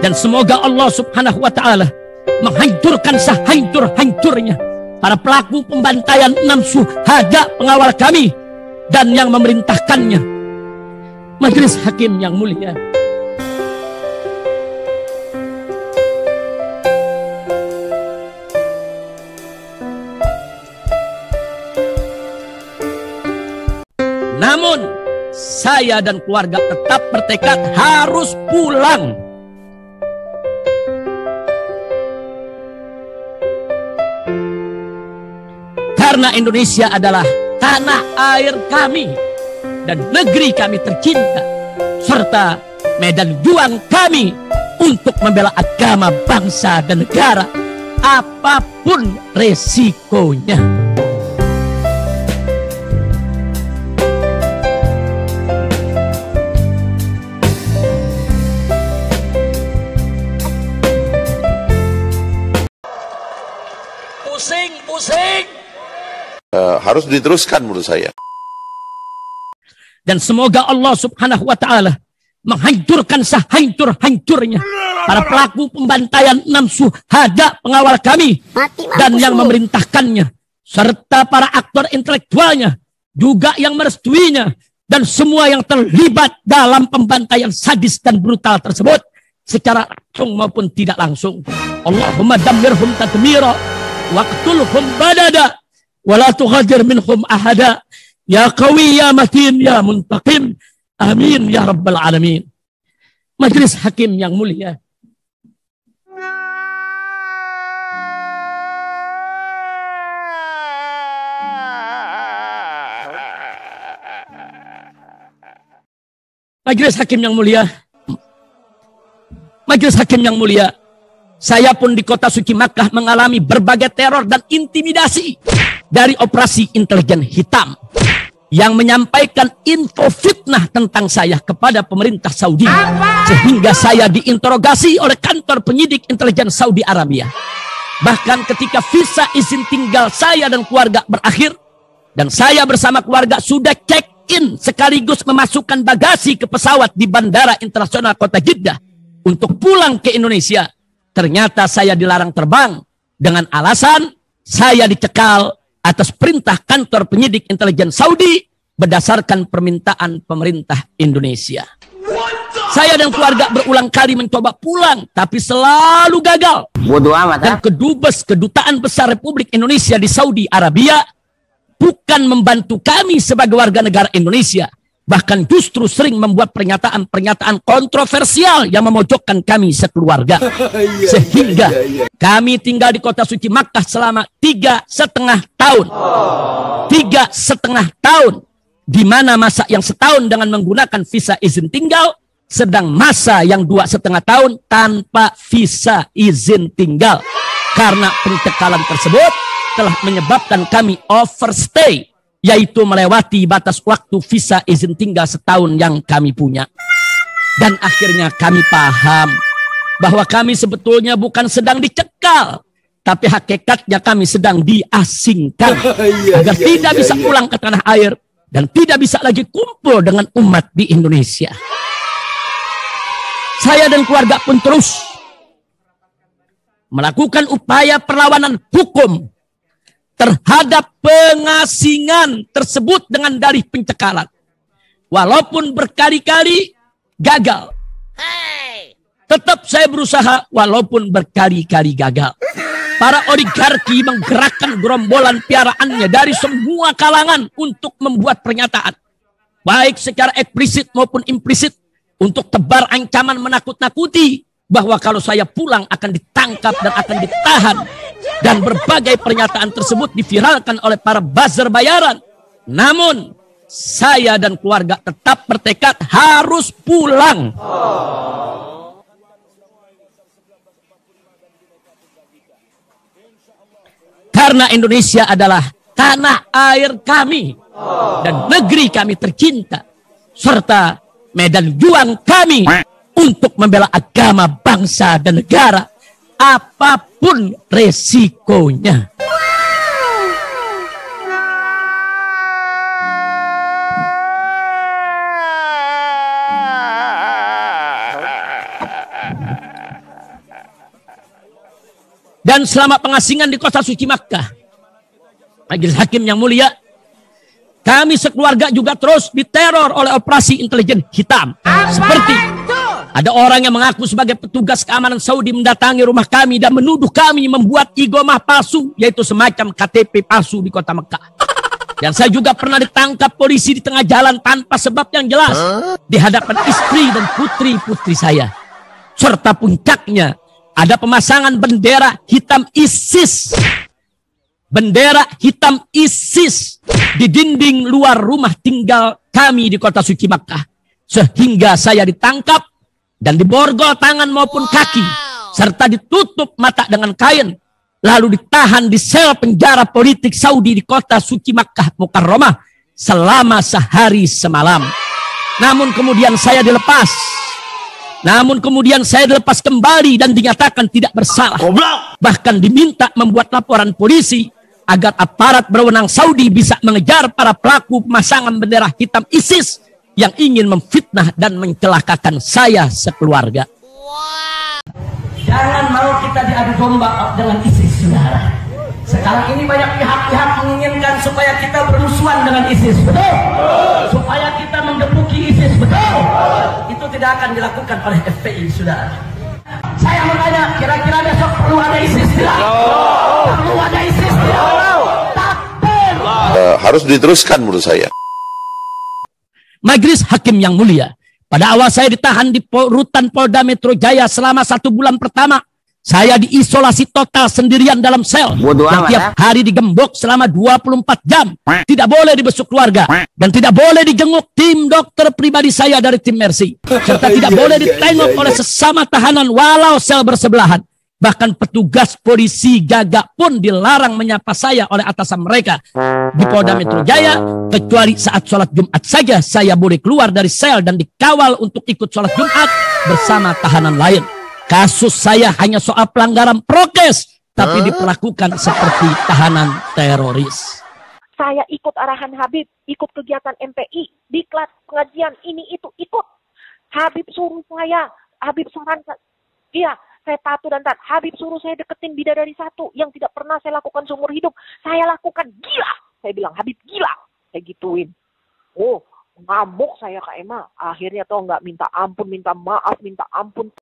Dan semoga Allah Subhanahu wa Ta'ala menghancurkan sehancur-hancurnya para pelaku pembantaian 6 syuhada pengawal kami dan yang memerintahkannya. Majelis Hakim yang mulia, namun saya dan keluarga tetap bertekad harus pulang. Karena Indonesia adalah tanah air kami dan negeri kami tercinta, serta medan juang kami untuk membela agama, bangsa, dan negara, apapun resikonya. Pusing. Harus diteruskan menurut saya. Dan semoga Allah Subhanahu wa Ta'ala menghancurkan sehancur-hancurnya para pelaku pembantaian 6 syuhada pengawal kami dan yang memerintahkannya, serta para aktor intelektualnya juga yang merestuinya, dan semua yang terlibat dalam pembantaian sadis dan brutal tersebut secara langsung maupun tidak langsung. Allahumma dammirhum tadmira waqtulhum badada wala tughadir minhum ahada ya qawi ya matin ya muntaqim amin ya rabbal alamin. Majelis Hakim yang mulia, Majelis Hakim yang mulia, Majelis Hakim yang mulia, saya pun di kota suci Makkah mengalami berbagai teror dan intimidasi dari operasi intelijen hitam yang menyampaikan info fitnah tentang saya kepada pemerintah Saudi, sehingga saya diinterogasi oleh kantor penyidik intelijen Saudi Arabia. Bahkan ketika visa izin tinggal saya dan keluarga berakhir dan saya bersama keluarga sudah check-in sekaligus memasukkan bagasi ke pesawat di Bandara Internasional Kota Jeddah untuk pulang ke Indonesia, ternyata saya dilarang terbang dengan alasan saya dicekal atas perintah kantor penyidik intelijen Saudi berdasarkan permintaan pemerintah Indonesia. Saya dan keluarga berulang kali mencoba pulang, tapi selalu gagal. Bodoh amat. Dan kedubes Kedutaan Besar Republik Indonesia di Saudi Arabia bukan membantu kami sebagai warga negara Indonesia, bahkan justru sering membuat pernyataan-pernyataan kontroversial yang memojokkan kami sekeluarga. Sehingga kami tinggal di kota suci Makkah selama 3,5 tahun. 3,5 tahun. Di mana masa yang setahun dengan menggunakan visa izin tinggal, sedang masa yang 2,5 tahun tanpa visa izin tinggal. Karena pencekalan tersebut telah menyebabkan kami overstay, yaitu melewati batas waktu visa izin tinggal setahun yang kami punya. Dan akhirnya kami paham bahwa kami sebetulnya bukan sedang dicekal, tapi hakikatnya kami sedang diasingkan agar tidak bisa pulang ke tanah air dan tidak bisa lagi kumpul dengan umat di Indonesia. Saya dan keluarga pun terus melakukan upaya perlawanan hukum terhadap pengasingan tersebut dengan dalih pencekalan. Walaupun berkali-kali gagal, tetap saya berusaha walaupun berkali-kali gagal. Para oligarki menggerakkan gerombolan piaraannya dari semua kalangan untuk membuat pernyataan, baik secara eksplisit maupun implisit, untuk tebar ancaman menakut-nakuti bahwa kalau saya pulang akan ditangkap dan akan ditahan. Dan berbagai pernyataan tersebut diviralkan oleh para buzzer bayaran. Namun saya dan keluarga tetap bertekad harus pulang. Karena Indonesia adalah tanah air kami dan negeri kami tercinta, serta medan juang kami untuk membela agama, bangsa, dan negara, apapun resikonya. dan selama pengasingan di kota suci Makkah. Majelis Hakim yang mulia, kami sekeluarga juga terus diteror oleh operasi intelijen hitam. Seperti ada orang yang mengaku sebagai petugas keamanan Saudi mendatangi rumah kami dan menuduh kami membuat igomah palsu, yaitu semacam KTP palsu di kota Mekah. Dan saya juga pernah ditangkap polisi di tengah jalan tanpa sebab yang jelas di hadapan istri dan putri-putri saya. Serta puncaknya ada pemasangan bendera hitam ISIS. Bendera hitam ISIS di dinding luar rumah tinggal kami di kota suci Makkah. Sehingga saya ditangkap dan diborgol tangan maupun kaki. Serta ditutup mata dengan kain. Lalu ditahan di sel penjara politik Saudi di kota suci Makkah Mukarramah selama sehari semalam. Namun kemudian saya dilepas. Kembali dan dinyatakan tidak bersalah. Bahkan diminta membuat laporan polisi agar aparat berwenang Saudi bisa mengejar para pelaku pemasangan bendera hitam ISIS yang ingin memfitnah dan mencelakakan saya sekeluarga. Jangan mau kita diadu domba dengan ISIS, saudara. Sekarang ini banyak pihak-pihak menginginkan supaya kita bermusuhan dengan ISIS, betul? Supaya kita menggebuki ISIS, betul? Itu tidak akan dilakukan oleh FPI, saudara. Saya mau tanya, kira-kira besok perlu ada ISIS tidak? Perlu ada ISIS tidak? Takbir! Harus diteruskan menurut saya. Majelis Hakim yang mulia, pada awal saya ditahan di rutan Polda Metro Jaya selama 1 bulan pertama. Saya diisolasi total sendirian dalam sel. Yang tiap hari digembok selama 24 jam. Tidak boleh dibesuk keluarga. Dan tidak boleh dijenguk tim dokter pribadi saya dari tim Mercy. Serta tidak boleh ditengok oleh sesama tahanan walau sel bersebelahan. Bahkan petugas polisi gagak pun dilarang menyapa saya oleh atasan mereka di Polda Metro Jaya, kecuali saat sholat Jumat saja saya boleh keluar dari sel dan dikawal untuk ikut sholat Jumat bersama tahanan lain. Kasus saya hanya soal pelanggaran prokes, tapi diperlakukan seperti tahanan teroris. Saya ikut arahan Habib, ikut kegiatan MPI, diklat pengajian ini itu ikut. Habib suruh saya, Habib sarankan, iya. Saya patuh dan taat. Habib suruh saya deketin bidadari satu yang tidak pernah saya lakukan seumur hidup. Saya lakukan, gila. Saya bilang, Habib gila. Saya gituin. Oh, ngamuk saya Kak Emma. Akhirnya tuh nggak minta ampun, minta maaf, minta ampun.